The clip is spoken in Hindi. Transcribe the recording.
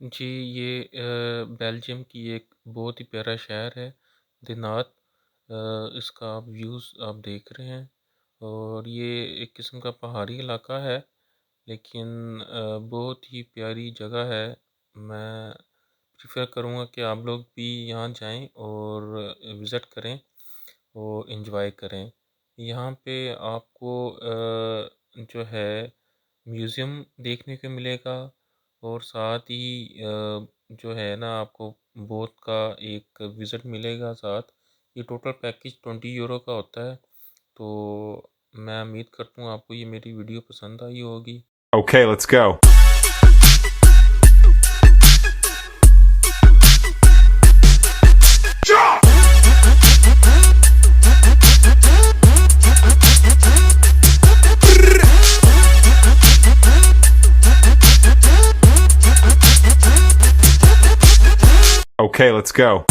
जी, ये बेल्जियम की एक बहुत ही प्यारा शहर है, दिनात। इसका आप व्यूज़ आप देख रहे हैं और ये एक किस्म का पहाड़ी इलाका है, लेकिन बहुत ही प्यारी जगह है। मैं प्रेफ़र करूँगा कि आप लोग भी यहाँ जाएं और विज़िट करें और एंजॉय करें। यहाँ पे आपको जो है म्यूज़ियम देखने को मिलेगा और साथ ही जो है ना आपको बोट का एक विज़िट मिलेगा साथ। ये टोटल पैकेज 20 यूरो का होता है। तो मैं उम्मीद करता हूँ आपको ये मेरी वीडियो पसंद आई होगी। Okay, let's go. Okay, let's go.